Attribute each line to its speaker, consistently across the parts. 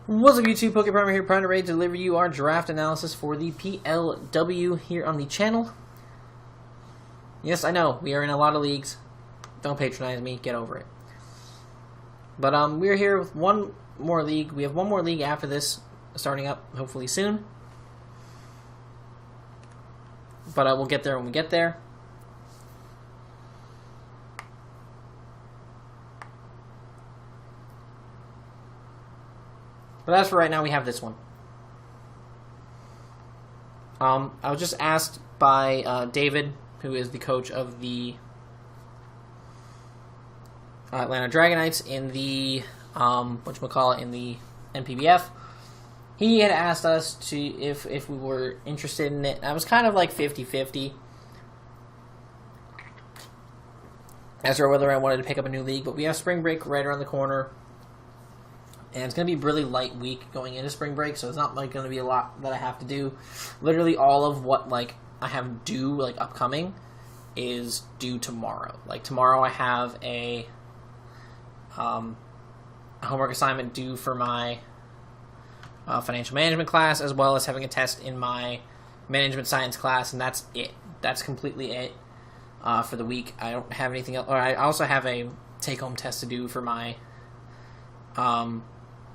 Speaker 1: What's up YouTube, PokePrimer here, ready to deliver you our draft analysis for the PLW here on the channel. Yes, I know, we are in a lot of leagues. Don't patronize me, get over it. But we're here with one more league. We have one more league after this, starting up hopefully soon. But we'll get there when we get there. But as for right now, we have this one. I was just asked by David, who is the coach of the Atlanta Dragonites in the in the NPBF. He had asked us to if we were interested in it. I was kind of like 50-50 as to whether I wanted to pick up a new league. But we have spring break right around the corner. And it's going to be a really light week going into spring break, so it's not like going to be a lot that I have to do. Literally all of what I have due upcoming is due tomorrow. Like tomorrow I have a homework assignment due for my financial management class, as well as having a test in my management science class, and that's it. That's completely it for the week. I don't have anything else. Or I also have a take-home test to do for my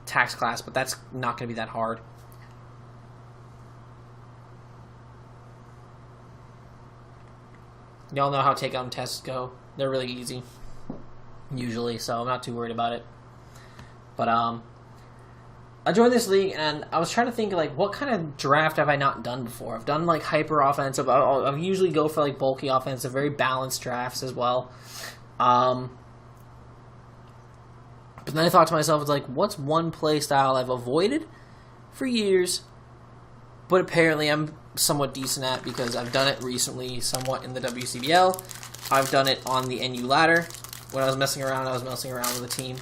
Speaker 1: tax class, but that's not going to be that hard. Y'all know how take-home tests go. They're really easy, usually, so I'm not too worried about it. But I joined this league, and I was trying to think, what kind of draft have I not done before? I've done, hyper offensive. I usually go for, bulky offensive, very balanced drafts as well. But then I thought to myself, it's what's one play style I've avoided for years, but apparently I'm somewhat decent at because I've done it recently somewhat in the WCBL. I've done it on the NU ladder. When I was messing around with a team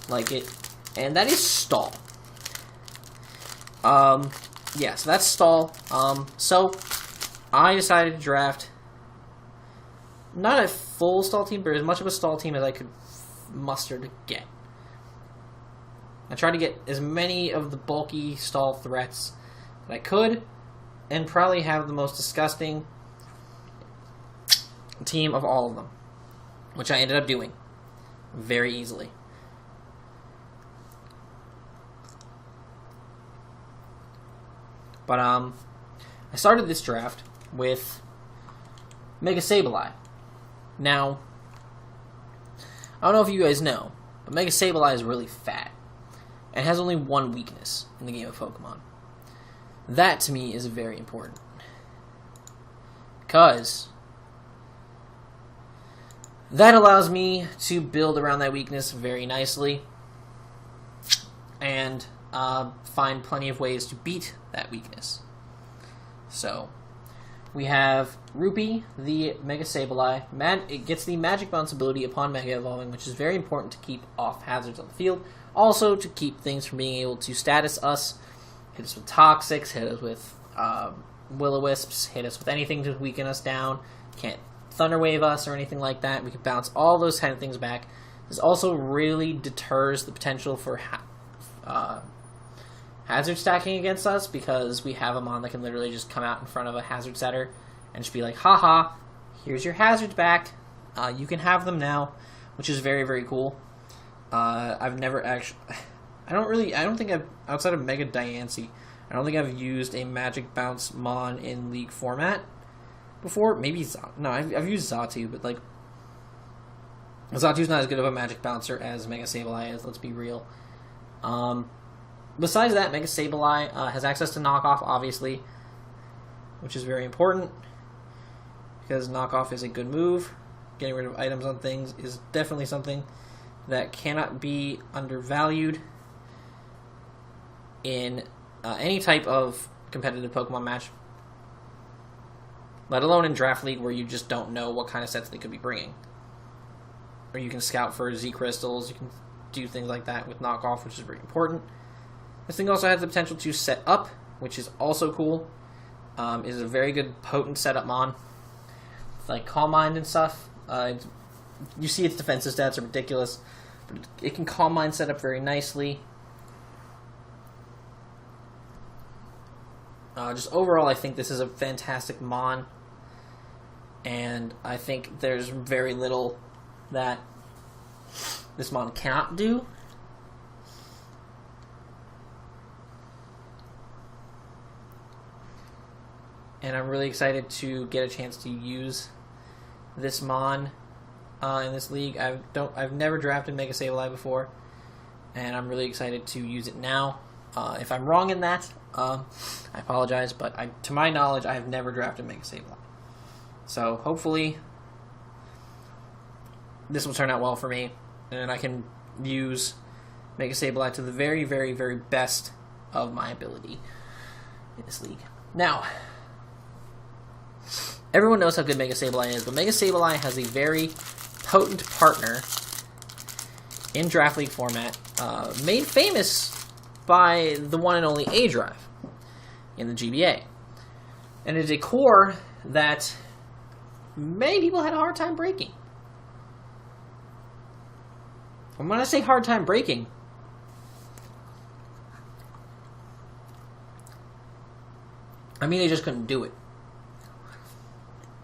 Speaker 1: like it. And that is stall. Yeah, so that's stall. So I decided to draft not a full stall team, but as much of a stall team as I could muster to get. I tried to get as many of the bulky stall threats that I could, and probably have the most disgusting team of all of them, which I ended up doing very easily. But I started this draft with Mega Sableye. Now, I don't know if you guys know, but Mega Sableye is really fat. It has only one weakness in the game of Pokemon. That, to me, is very important. Because that allows me to build around that weakness very nicely and find plenty of ways to beat that weakness. So, we have Rupee, the Mega Sableye. It gets the Magic Bounce ability upon Mega Evolving, which is very important to keep off hazards on the field. Also, to keep things from being able to status us, hit us with Toxics, hit us with Will-O-Wisps, hit us with anything to weaken us down. Can't Thunder Wave us or anything like that. We can bounce all those kind of things back. This also really deters the potential for hazard stacking against us, because we have a mon that can literally just come out in front of a hazard setter and just be like, haha, here's your hazards back. You can have them now, which is very, very cool. I've never actually... I don't think I've... Outside of Mega Diancie, I don't think I've used a Magic Bounce Mon in League format before. Maybe... No, I've used Xatu, but, Xatu's not as good of a Magic Bouncer as Mega Sableye is, let's be real. Besides that, Mega Sableye has access to Knockoff, obviously, which is very important, because Knockoff is a good move. Getting rid of items on things is definitely something that cannot be undervalued in any type of competitive Pokemon match, let alone in Draft League, where you just don't know what kind of sets they could be bringing. Or you can scout for Z Crystals, you can do things like that with Knockoff, which is very important. This thing also has the potential to set up, which is also cool. It is a very good potent setup mon, with Calm Mind and stuff. You see its defensive stats are ridiculous, but it can Calm Mind set up very nicely. Just overall, I think this is a fantastic Mon, and I think there's very little that this Mon cannot do. And I'm really excited to get a chance to use this Mon in this league. I've never drafted Mega Sableye before, and I'm really excited to use it now. If I'm wrong in that, I apologize, but to my knowledge, I have never drafted Mega Sableye. So hopefully this will turn out well for me, and I can use Mega Sableye to the very, very, very best of my ability in this league. Now, everyone knows how good Mega Sableye is, but Mega Sableye has a very potent partner in Draft League format, made famous by the one and only A-Drive in the GBA. And it is a core that many people had a hard time breaking. And when I say hard time breaking, I mean they just couldn't do it.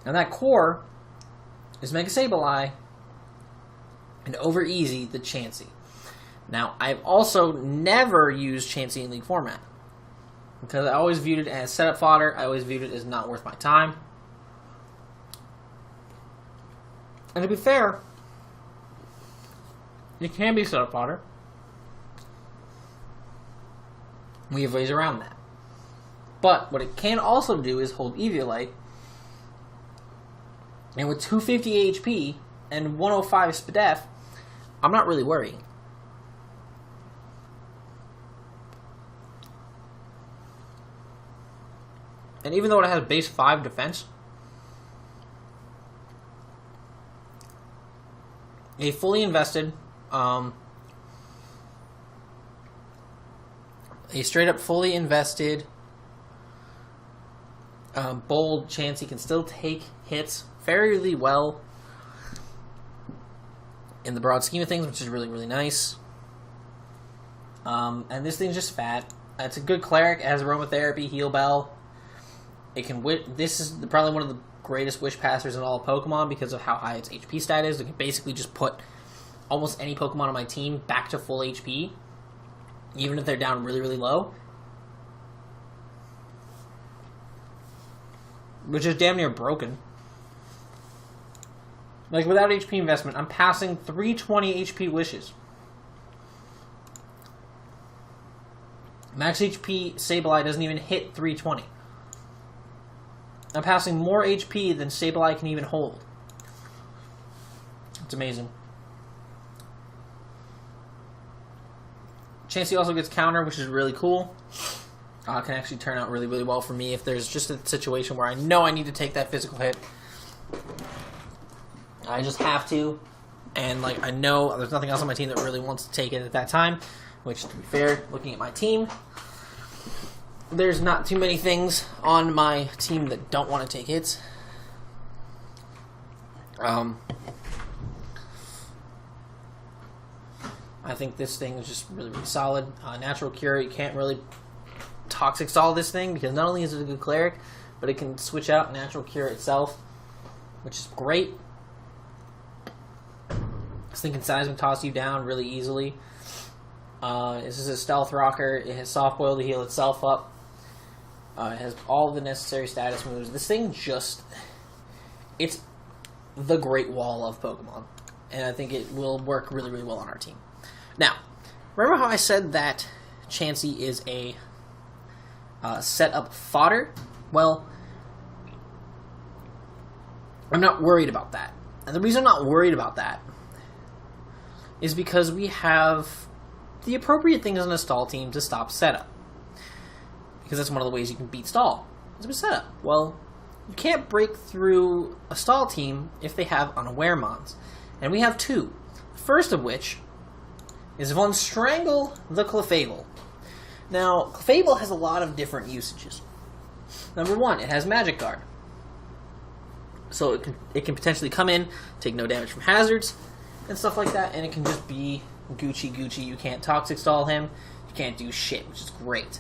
Speaker 1: And that core is Mega Sableye and over easy the Chansey. Now, I've also never used Chansey in League format because I always viewed it as setup fodder. I always viewed it as not worth my time. And to be fair, it can be setup fodder. We have ways around that. But what it can also do is hold Eviolite. And with 250 HP and 105 SPDEF, I'm not really worrying. And even though it has base 5 defense, a fully invested, a straight up fully invested bold Chansey can still take hits fairly well in the broad scheme of things, which is really, really nice. And this thing's just fat. It's a good cleric. It has aromatherapy, heal bell. It can. This is probably one of the greatest wish passers in all of Pokemon because of how high its HP stat is. It can basically just put almost any Pokemon on my team back to full HP, even if they're down really, really low. Which is damn near broken. Like, without HP investment, I'm passing 320 HP wishes. Max HP Sableye doesn't even hit 320. I'm passing more HP than Sableye can even hold. It's amazing. Chansey also gets counter, which is really cool. Can actually turn out really, really well for me if there's just a situation where I know I need to take that physical hit. I just have to. And, like, I know there's nothing else on my team that really wants to take it at that time. Which, to be fair, looking at my team, there's not too many things on my team that don't want to take hits. I think this thing is just really, really solid. Natural Cure, you can't really Toxic Stall this thing because not only is it a good cleric, but it can switch out Natural Cure itself, which is great. This thing can Seismic Toss you down really easily. This is a Stealth Rocker. It has Soft Boil to heal itself up. It has all the necessary status moves. This thing just... It's the Great Wall of Pokemon. And I think it will work really, really well on our team. Now, remember how I said that Chansey is a set-up fodder? Well, I'm not worried about that. And the reason I'm not worried about that is because we have the appropriate things on a stall team to stop setup. Because that's one of the ways you can beat stall, is with setup. Well, you can't break through a stall team if they have unaware mons. And we have two. The first of which is Von Strangle the Clefable. Now, Clefable has a lot of different usages. Number one, it has Magic Guard. So it can potentially come in, take no damage from hazards, and stuff like that, and it can just be Gucci. You can't Toxic Stall him, you can't do shit, which is great.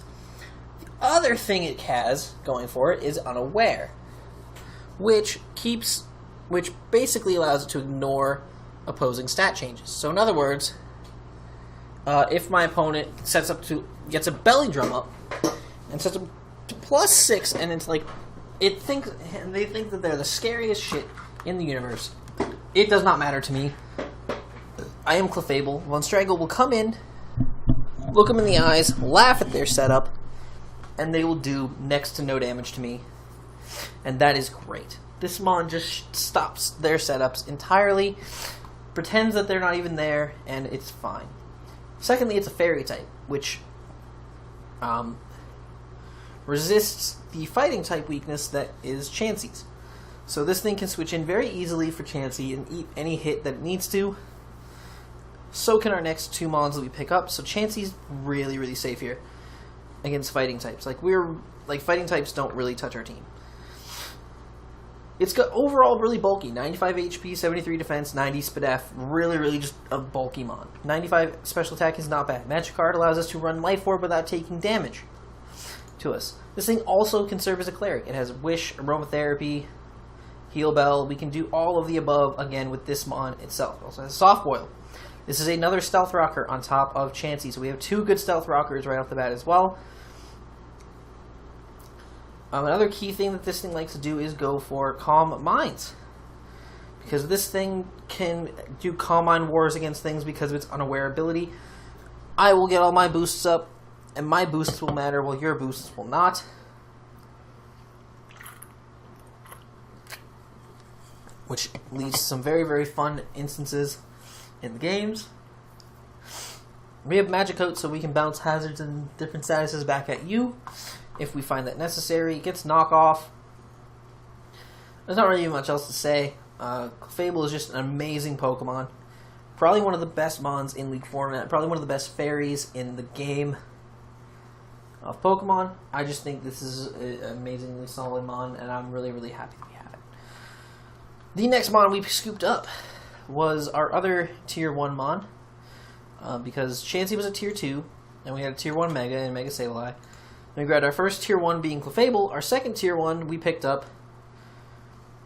Speaker 1: The other thing it has going for it is Unaware, which basically allows it to ignore opposing stat changes. So in other words, if my opponent gets a belly drum up and sets up to +6, and it's like they think that they're the scariest shit in the universe, it does not matter to me. I am Clefable. Von Strangle will come in, look them in the eyes, laugh at their setup, and they will do next to no damage to me. And that is great. This mon just stops their setups entirely, pretends that they're not even there, and it's fine. Secondly, it's a fairy type, which resists the fighting type weakness that is Chansey's. So this thing can switch in very easily for Chansey and eat any hit that it needs to. So can our next 2 mons that we pick up. So Chansey's really, really safe here against fighting types. Fighting types don't really touch our team. It's got overall really bulky. 95 HP, 73 defense, 90 SPDF. Really, really just a bulky mon. 95 special attack is not bad. Magic Card allows us to run Life Orb without taking damage to us. This thing also can serve as a cleric. It has Wish, Aromatherapy, Heal Bell. We can do all of the above, again, with this mon itself. It also has Soft Boil. This is another Stealth Rocker on top of Chansey. So we have 2 good Stealth Rockers right off the bat as well. Another key thing that this thing likes to do is go for Calm Minds. Because this thing can do Calm Mind Wars against things because of its Unaware ability. I will get all my boosts up, and my boosts will matter while your boosts will not. Which leads to some very, very fun instances in the games. We have Magic Coat, so we can bounce hazards and different statuses back at you if we find that necessary. It gets Knockoff. There's not really much else to say. Clefable is just an amazing Pokemon. Probably one of the best mons in League format. Probably one of the best fairies in the game of Pokemon. I just think this is an amazingly solid mon, and I'm really, really happy we have it. The next mon we scooped up was our other Tier 1 mon, because Chansey was a Tier 2, and we had a Tier 1 Mega and Mega Sableye. We grabbed our first Tier 1 being Clefable. Our second Tier 1 we picked up.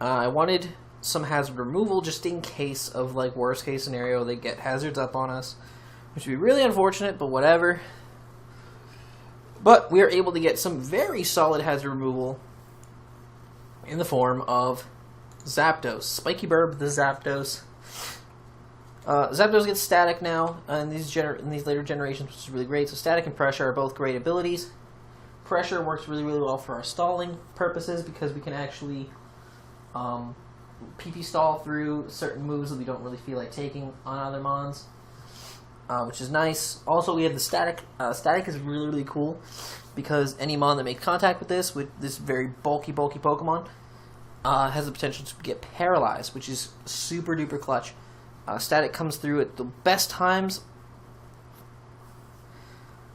Speaker 1: I wanted some hazard removal just in case of, worst case scenario, they get hazards up on us, which would be really unfortunate, but whatever. But we are able to get some very solid hazard removal in the form of Zapdos. Spiky Burb, the Zapdos. Zapdos gets Static now in these later generations, which is really great. So Static and Pressure are both great abilities. Pressure works really, really well for our stalling purposes because we can actually PP stall through certain moves that we don't really feel like taking on other mons, which is nice. Also, we have the Static. Static is really, really cool because any mon that makes contact with this very bulky Pokemon has the potential to get paralyzed, which is super duper clutch. Static comes through at the best times,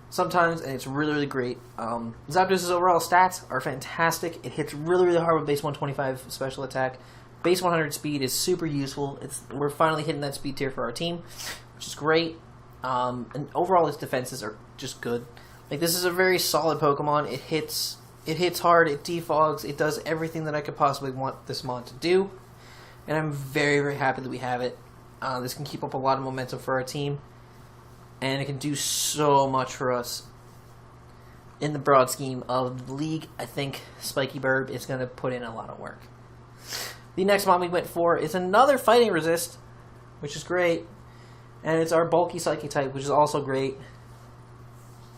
Speaker 1: sometimes, and it's really, really great. Zapdos' overall stats are fantastic. It hits really, really hard with base 125 special attack. Base 100 speed is super useful. We're finally hitting that speed tier for our team, which is great. And overall, its defenses are just good. This is a very solid Pokemon. It hits hard, it defogs, it does everything that I could possibly want this mon to do. And I'm very, very happy that we have it. This can keep up a lot of momentum for our team. And it can do so much for us. In the broad scheme of the league, I think Spiky Burb is going to put in a lot of work. The next mon we went for is another Fighting Resist, which is great. And it's our bulky Psychic type, which is also great.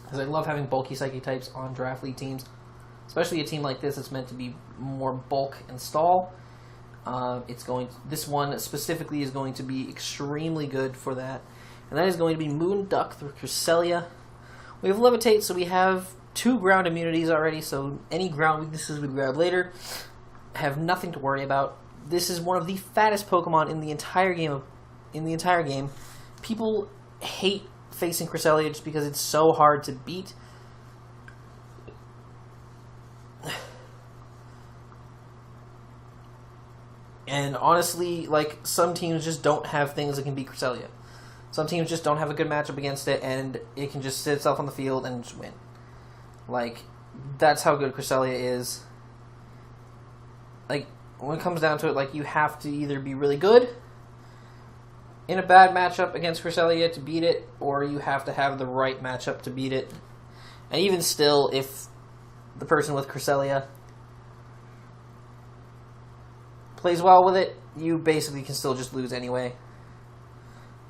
Speaker 1: Because I love having bulky Psychic types on draft league teams. Especially a team like this that's meant to be more bulk and stall. This one specifically is going to be extremely good for that. And that is going to be Moon Duck through Cresselia. We have Levitate, so we have 2 ground immunities already, so any ground weaknesses we grab later have nothing to worry about. This is one of the fattest Pokemon in the entire game. People hate facing Cresselia just because it's so hard to beat. And honestly, some teams just don't have things that can beat Cresselia. Some teams just don't have a good matchup against it, and it can just sit itself on the field and just win. that's how good Cresselia is. Like, when it comes down to it, like, you have to either be really good in a bad matchup against Cresselia to beat it, or you have to have the right matchup to beat it. And even still, if the person with Cresselia plays well with it, you basically can still just lose anyway.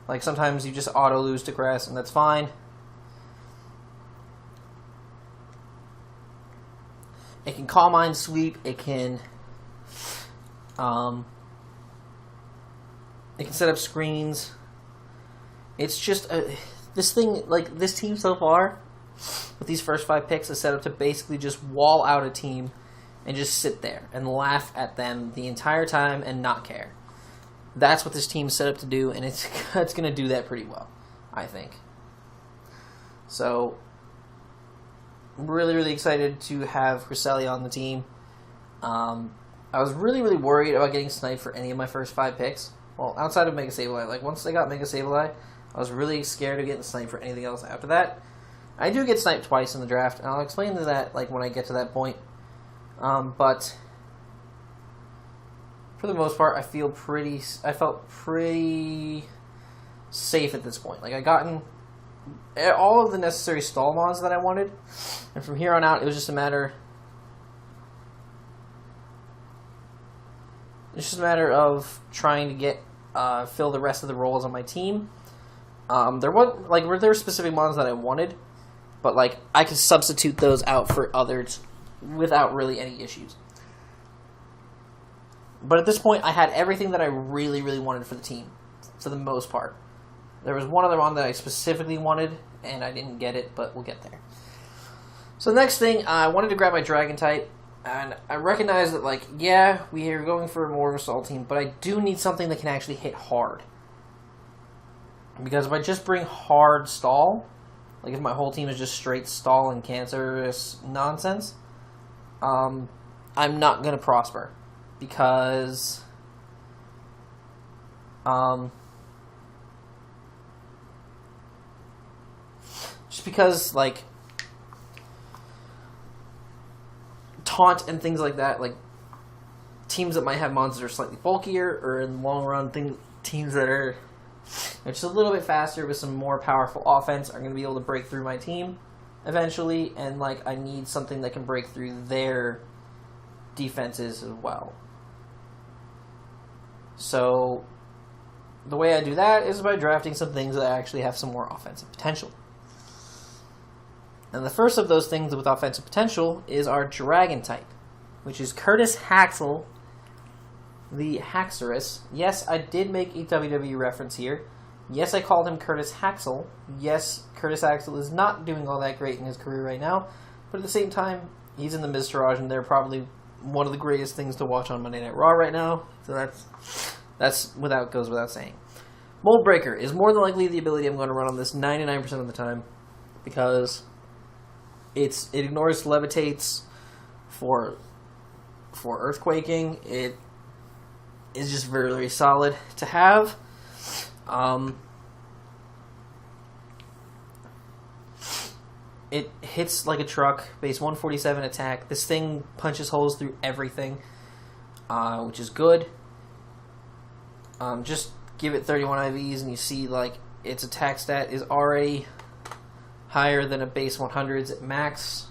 Speaker 1: Like, sometimes you just auto-lose to Cress, and that's fine. It can Calm Mind sweep, it can set up screens. It's just, this thing, like, this team so far, with these first 5 picks, is set up to basically just wall out a team and just sit there and laugh at them the entire time and not care. That's what this team's set up to do, and it's going to do that pretty well, I think. So, I'm really, really excited to have Cresselia on the team. I was really, really worried about getting sniped for any of my first 5 picks. Well, outside of Mega Sableye. Like, once I got Mega Sableye, I was really scared of getting sniped for anything else after that. I do get sniped twice in the draft, and I'll explain to that, like, when I get to that point. But for the most part, I felt pretty safe at this point. Like, I gotten all of the necessary stall mods that I wanted, and from here on out, it was just a matter. It's just a matter of trying to get fill the rest of the roles on my team. There were specific mods that I wanted, but like I could substitute those out for others without really any issues. But at this point, I had everything that I really, really wanted for the team, for the most part. There was one other one that I specifically wanted, and I didn't get it, but we'll get there. So the next thing, I wanted to grab my Dragon type, and I recognize that, like, yeah, we are going for more of a stall team, but I do need something that can actually hit hard. Because if I just bring hard stall, like if my whole team is just straight stall and cancerous nonsense, I'm not going to prosper. Because just because, like, taunt and things like that, like, teams that might have monsters that are slightly bulkier, or in the long run, teams that are just a little bit faster with some more powerful offense are going to be able to break through my team eventually, and, like, I need something that can break through their defenses as well. So, the way I do that is by drafting some things that actually have some more offensive potential. And the first of those things with offensive potential is our Dragon type, which is Curtis Haxel, the Haxorus. Yes, I did make a WWE reference here. Yes, I called him Curtis Haxel. Yes, Curtis Haxel is not doing all that great in his career right now, but at the same time, he's in the Miztourage, and they're probably one of the greatest things to watch on Monday Night Raw right now. So that's goes without saying. Mold Breaker is more than likely the ability I'm going to run on this 99% of the time, because it ignores levitates for earthquaking. It is just very, very solid to have. It hits like a truck, base 147 attack. This thing punches holes through everything, which is good. Just give it 31 IVs and you see, like, its attack stat is already higher than a base 100's at max.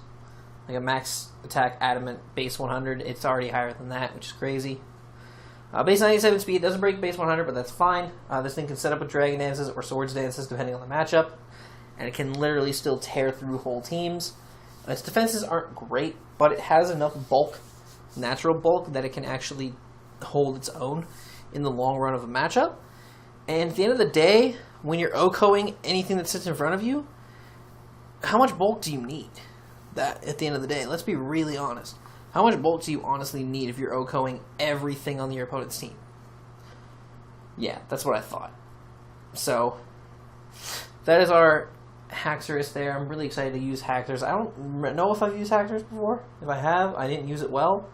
Speaker 1: Like a max attack adamant base 100, it's already higher than that, which is crazy. Base 97 speed doesn't break base 100, but that's fine. This thing can set up with Dragon Dances or Swords Dances depending on the matchup, and it can literally still tear through whole teams. Its defenses aren't great, but it has enough bulk, natural bulk, that it can actually hold its own in the long run of a matchup. And at the end of the day, when you're OHKOing anything that sits in front of you, how much bulk do you need? That at the end of the day, let's be really honest. How much bulk do you honestly need if you're OHKOing everything on your opponent's team? Yeah, that's what I thought. So, that is our Haxorus there. I'm really excited to use Haxorus. I don't know if I've used Haxorus before. If I have, I didn't use it well,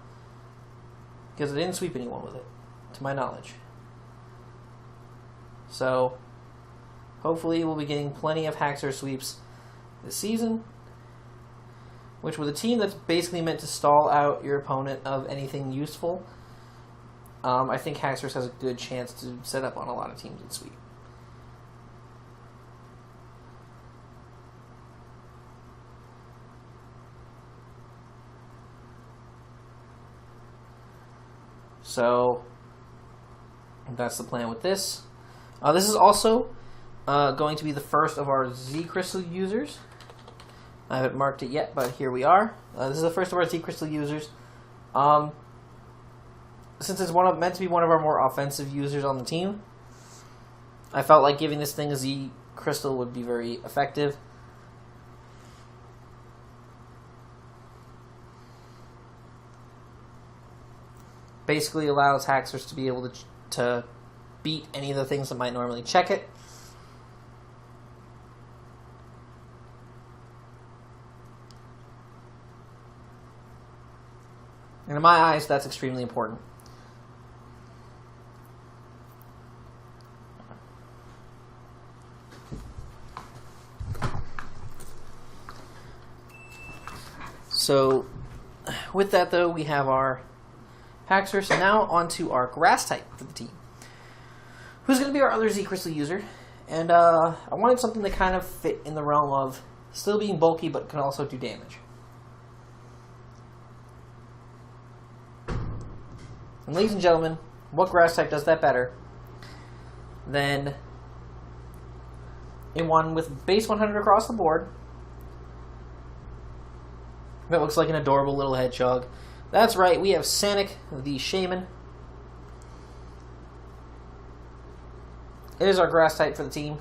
Speaker 1: because I didn't sweep anyone with it, to my knowledge. So, hopefully we'll be getting plenty of Haxorus sweeps this season. which with a team that's basically meant to stall out your opponent of anything useful, I think Haxorus has a good chance to set up on a lot of teams in Sweep. So that's the plan with this. This is also going to be the first of our Z Crystal users. I haven't marked it yet, but here we are. This is the first of our Z Crystal users. Since it's meant to be one of our more offensive users on the team, I felt like giving this thing a Z Crystal would be very effective. Basically allows Haxorus to be able to beat any of the things that might normally check it. And in my eyes, that's extremely important. So, with that though, we have our Haxorus, and now onto our Grass type for the team. Who's going to be our other Z Crystal user? And I wanted something that kind of fit in the realm of still being bulky, but can also do damage. And ladies and gentlemen, what Grass type does that better than a one with base 100 across the board that looks like an adorable little hedgehog? That's right, we have Sanic the Shaman. It is our Grass type for the team.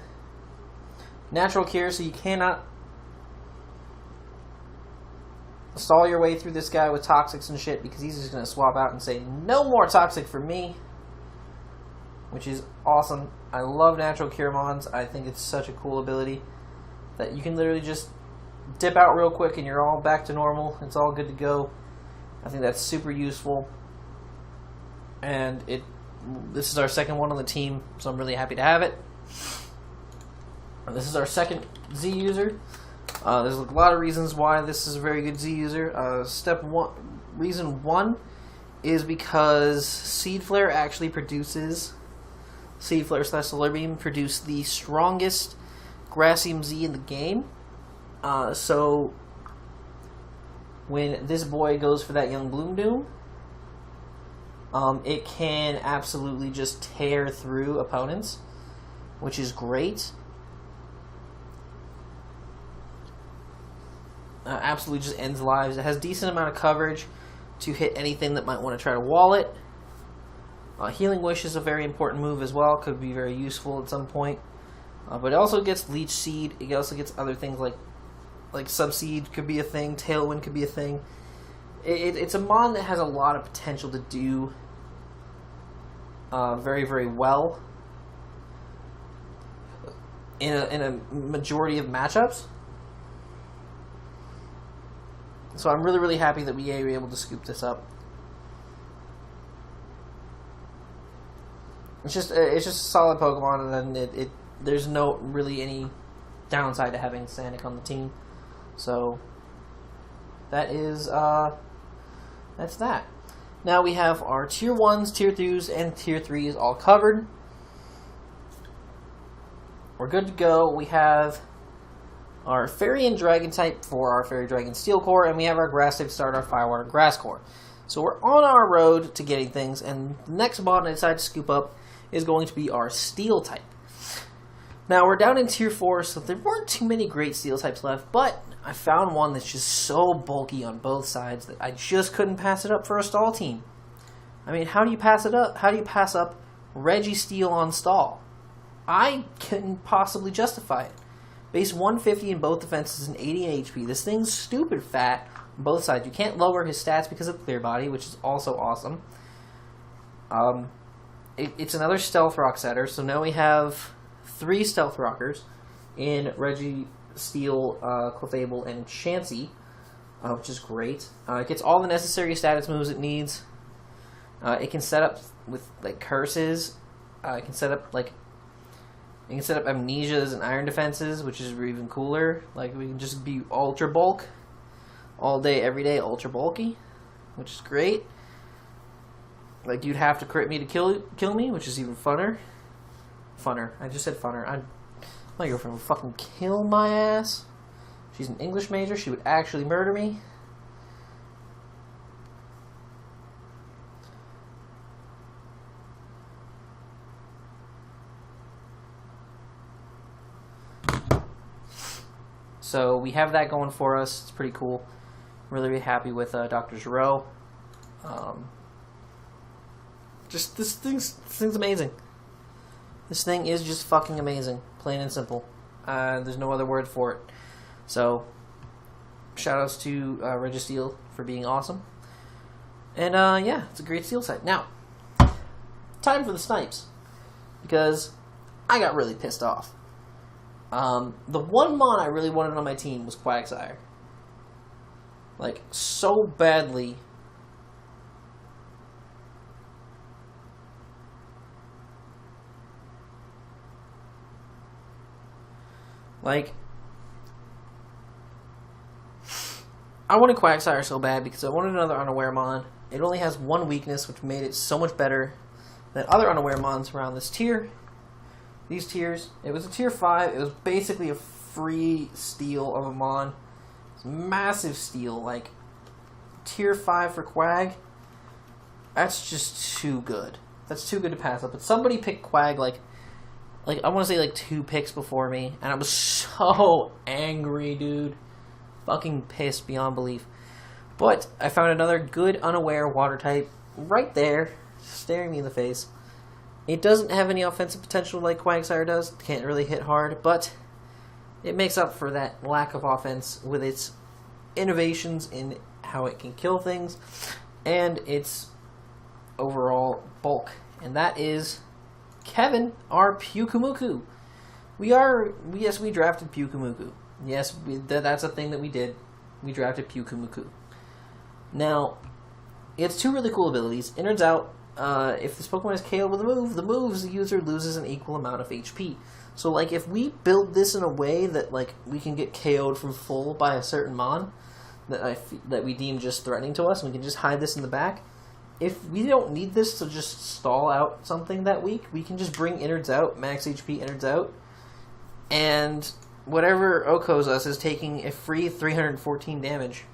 Speaker 1: Natural Cure, so you cannot stall your way through this guy with Toxics and shit, because he's just going to swap out and say, no more Toxic for me. Which is awesome. I love Natural Cure Mons. I think it's such a cool ability that you can literally just dip out real quick and you're all back to normal. It's all good to go. I think that's super useful. And this is our second one on the team, so I'm really happy to have it. And this is our second Z user. There's a lot of reasons why this is a very good Z user. Reason one is because Seed Flare actually produces, Seed Flare / Solar Beam produce the strongest Grassium Z in the game. So when this boy goes for that Young Bloom Doom, it can absolutely just tear through opponents, which is great. Absolutely just ends lives. It has decent amount of coverage to hit anything that might want to try to wall it. Healing Wish is a very important move as well. Could be very useful at some point. But it also gets Leech Seed. It also gets other things like Subseed could be a thing. Tailwind could be a thing. It's a mon that has a lot of potential to do very, very well in a majority of matchups. So I'm really, really happy that we were able to scoop this up. It's just a solid Pokemon, and then there's no really any downside to having Sanic on the team. So that is that's that. Now we have our Tier 1s, Tier 2s, and Tier 3s all covered. We're good to go. We have our Fairy and Dragon type for our Fairy Dragon Steel Core, and we have our Grass type to start our Firewater Grass Core. So we're on our road to getting things, and the next mod I decide to scoop up is going to be our Steel type. Now we're down in Tier 4, so there weren't too many great Steel types left, but I found one that's just so bulky on both sides that I just couldn't pass it up for a stall team. I mean, how do you pass it up? How do you pass up Registeel on stall? I couldn't possibly justify it. Base 150 in both defenses and 80 in HP. This thing's stupid fat on both sides. You can't lower his stats because of Clear Body, which is also awesome. It's another Stealth Rock setter, so now we have 3 Stealth Rockers in Registeel, Clefable, and Chansey, which is great. It gets all the necessary status moves it needs. It can set up with like curses. It can set up amnesias and iron defenses, which is even cooler. Like we can just be ultra bulk all day, every day, ultra bulky, which is great. Like, you'd have to crit me to kill me, which is even funner. Funner. I just said funner. My girlfriend would fucking kill my ass. She's an English major. She would actually murder me. So we have that going for us. It's pretty cool. Really, really happy with Dr. Giro. Just this thing's amazing. This thing is just fucking amazing, plain and simple. There's no other word for it. So, shoutouts to Registeel for being awesome. And yeah, it's a great steel set. Now, time for the snipes, because I got really pissed off. The one mon I really wanted on my team was Quagsire. Like, so badly. Like, I wanted Quagsire so bad because I wanted another Unaware Mon. It only has one weakness, which made it so much better than other Unaware Mons around this tier. These tiers. It was a tier 5. It was basically a free steal of a Mon. It's massive steal. Like, tier 5 for Quag. That's just too good. That's too good to pass up. But somebody picked Quag like I want to say like 2 picks before me, and I was so angry, dude. Fucking pissed beyond belief. But I found another good Unaware water type right there, staring me in the face. It doesn't have any offensive potential like Quagsire does. Can't really hit hard, but it makes up for that lack of offense with its innovations in how it can kill things and its overall bulk. And that is Kevin, our Pyukumuku. We drafted Pyukumuku. Yes, that's a thing that we did. We drafted Pyukumuku. Now, it's 2 really cool abilities. In turns out, if this Pokemon is KO'd with a move, the user loses an equal amount of HP. So, like, if we build this in a way that, like, we can get KO'd from full by a certain Mon that we deem just threatening to us, and we can just hide this in the back, if we don't need this to just stall out something that week, we can just bring innards out, max HP innards out, and whatever Okos us is taking a free 314 damage.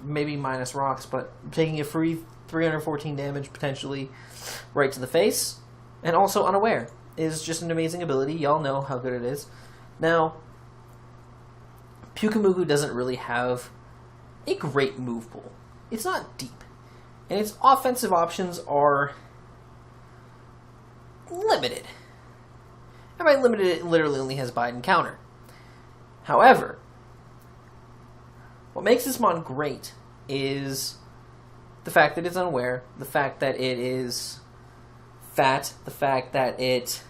Speaker 1: Maybe minus rocks, but taking a free 314 damage potentially right to the face, and also Unaware is just an amazing ability. Y'all know how good it is. Now, Pyukumuku doesn't really have a great move pool. It's not deep. And its offensive options are limited. And by limited, it literally only has Bite and Counter. However, what makes this Mon great is the fact that it's Unaware, the fact that it is fat, the fact that it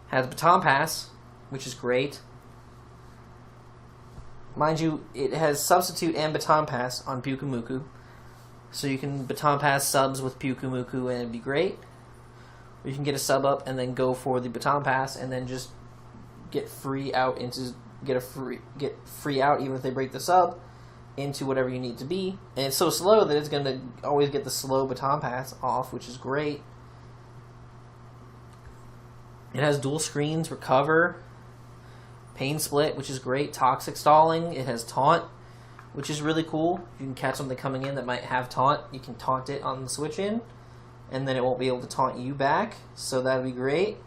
Speaker 1: has Baton Pass, which is great. Mind you, it has Substitute and Baton Pass on Pyukumuku. So you can Baton Pass subs with Pyukumuku and it'd be great. Or you can get a sub up and then go for the Baton Pass and then just get free out even if they break the sub into whatever you need to be. And it's so slow that it's going to always get the slow Baton Pass off, which is great. It has dual screens, Recover, Pain Split, which is great, Toxic Stalling. It has Taunt, which is really cool. You can catch something coming in that might have Taunt. You can taunt it on the switch in, and then it won't be able to taunt you back, so that'd be great.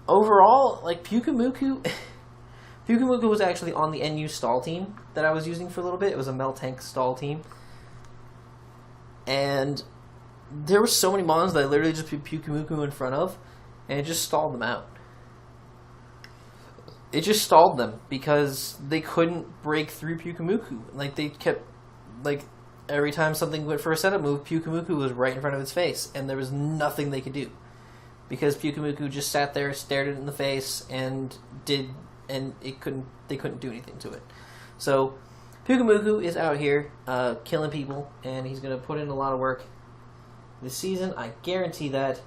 Speaker 1: Overall, like, Pyukumuku was actually on the NU stall team that I was using for a little bit. It was a Meltank stall team. And there were so many mons that I literally just put Pyukumuku in front of, and it just stalled them out. It just stalled them because they couldn't break through Pyukumuku. Like, they kept, like, every time something went for a setup move, Pyukumuku was right in front of its face, and there was nothing they could do. Because Pyukumuku just sat there, stared it in the face, and they couldn't do anything to it. So, Pyukumuku is out here, killing people, and he's going to put in a lot of work this season. I guarantee that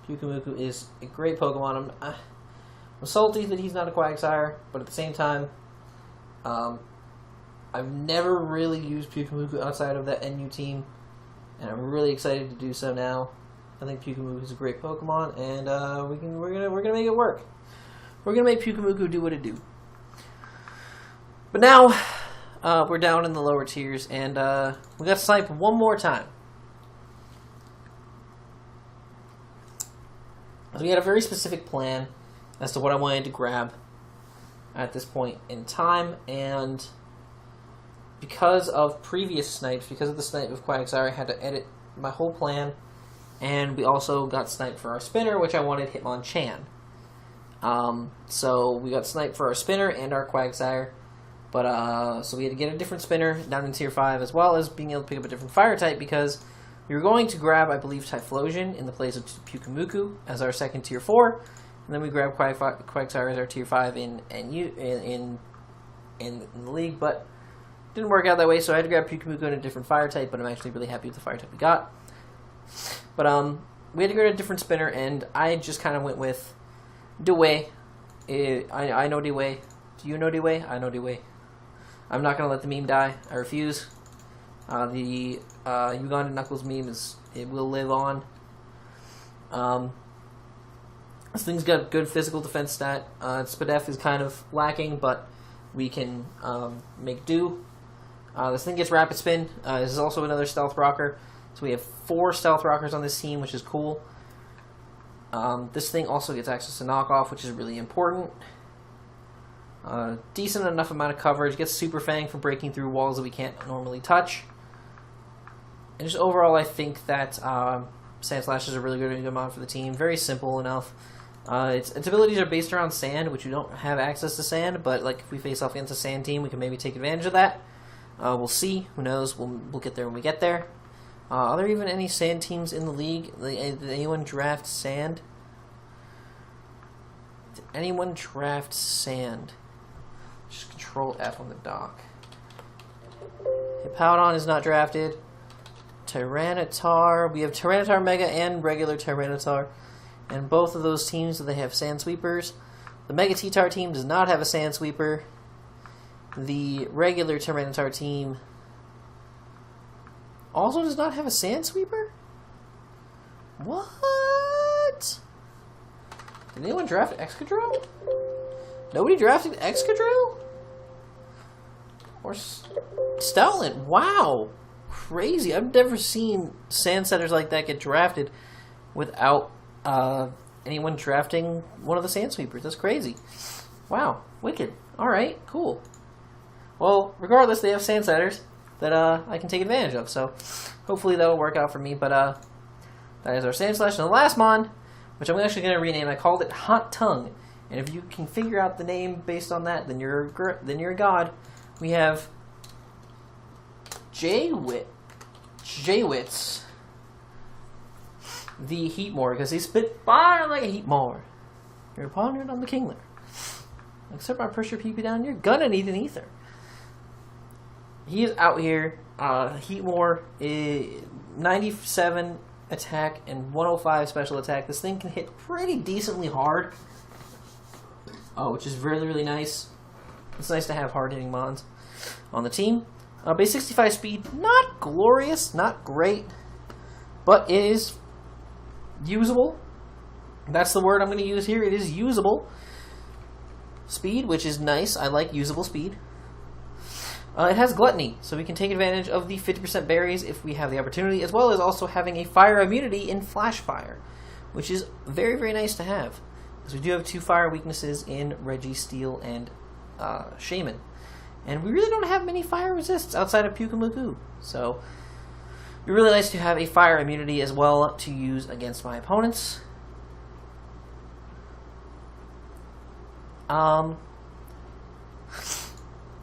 Speaker 1: Pyukumuku is a great Pokemon. I'm salty that he's not a Quagsire, but at the same time, I've never really used PokePrimer outside of that NU team, and I'm really excited to do so now. I think PokePrimer is a great Pokemon, and we're gonna make it work. We're gonna make PokePrimer do what it do. But now we're down in the lower tiers, and we got to snipe one more time. So we had a very specific plan as to what I wanted to grab at this point in time, and because of previous snipes, because of the snipe of Quagsire, I had to edit my whole plan, and we also got sniped for our spinner, which I wanted Hitmonchan. So we got sniped for our spinner and our Quagsire, but so we had to get a different spinner down in tier 5, as well as being able to pick up a different fire type, because we were going to grab, I believe, Typhlosion in the place of Pyukumuku as our second tier 4, and then we grabbed Quagsire as our tier 5 in the league, but didn't work out that way, so I had to grab Pyukumuku in a different fire type, but I'm actually really happy with the fire type we got. But we had to go to a different spinner, and I just kind of went with Dewey. I know Dewey. Do you know Dewey? I know Dewey. I'm not going to let the meme die. I refuse. The Uganda Knuckles meme it will live on. This thing's got good physical defense stat. Spadef is kind of lacking, but we can make do. This thing gets rapid spin. This is also another stealth rocker. So we have 4 stealth rockers on this team, which is cool. This thing also gets access to knockoff, which is really important. Decent enough amount of coverage. Gets Super Fang for breaking through walls that we can't normally touch. And just overall, I think that Sand Slash is a really good mod for the team. Very simple enough. Its abilities are based around sand, which we don't have access to sand, but like if we face off against a sand team, we can maybe take advantage of that. We'll see. Who knows? We'll get there when we get there. Are there even any sand teams in the league? Did anyone draft sand? Did anyone draft sand? Just Control F on the dock. Hippowdon is not drafted. Tyranitar. We have Tyranitar Mega and regular Tyranitar. And both of those teams, they have Sand Sweepers. The Mega T-Tar team does not have a Sand Sweeper. The regular Tyranitar team also does not have a Sand Sweeper? What? Did anyone draft Excadrill? Nobody drafted Excadrill? Or Stoutland? Wow. Crazy. I've never seen sand setters like that get drafted without anyone drafting one of the Sand Sweepers. That's crazy. Wow. Wicked. Alright, cool. Well, regardless, they have sand setters that I can take advantage of, so hopefully that'll work out for me. But that is our Sand Slash. And the last mon, which I'm actually going to rename, I called it Hot Tongue. And if you can figure out the name based on that, then you're a god. We have Jaywitz, the Heatmore, because he spit fire like a Heatmore. You're pondering on the Kingler. Except I push your PP down, you're gonna need an ether. He is out here. Heatmore is 97 attack and 105 special attack. This thing can hit pretty decently hard. Which is really, really nice. It's nice to have hard-hitting mons on the team. Base 65 speed, not glorious, not great, but it is usable. That's the word I'm going to use here. It is usable. Speed, which is nice. I like usable speed. It has Gluttony, so we can take advantage of the 50% berries if we have the opportunity, as well as also having a fire immunity in Flash Fire, which is very, very nice to have. Because we do have 2 fire weaknesses in Registeel and Shaman. And we really don't have many fire resists outside of Pyukumuku. So, it'd be really nice to have a fire immunity as well to use against my opponents.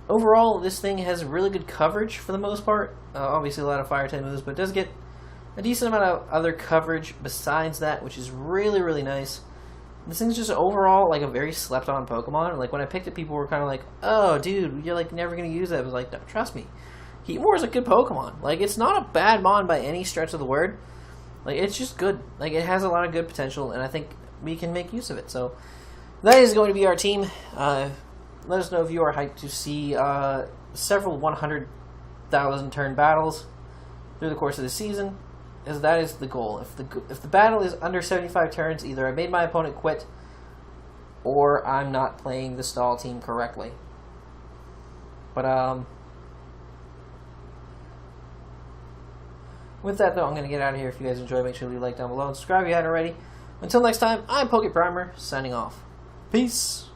Speaker 1: Overall, this thing has really good coverage for the most part. Obviously, a lot of fire type moves, but it does get a decent amount of other coverage besides that, which is really, really nice. This thing's just overall like a very slept-on Pokemon. Like when I picked it, people were kind of like, "Oh, dude, you're like never gonna use that." I was like, "No, trust me, Heatmore is a good Pokemon. Like it's not a bad mon by any stretch of the word. Like it's just good. Like it has a lot of good potential, and I think we can make use of it." So that is going to be our team. Let us know if you are hyped to see several 100,000 turn battles through the course of the season, as that is the goal. If the battle is under 75 turns, either I made my opponent quit, or I'm not playing the stall team correctly. But with that though, I'm going to get out of here. If you guys enjoyed, make sure to leave a like down below and subscribe if you hadn't already. Until next time, I'm PokePrimer, signing off. Peace!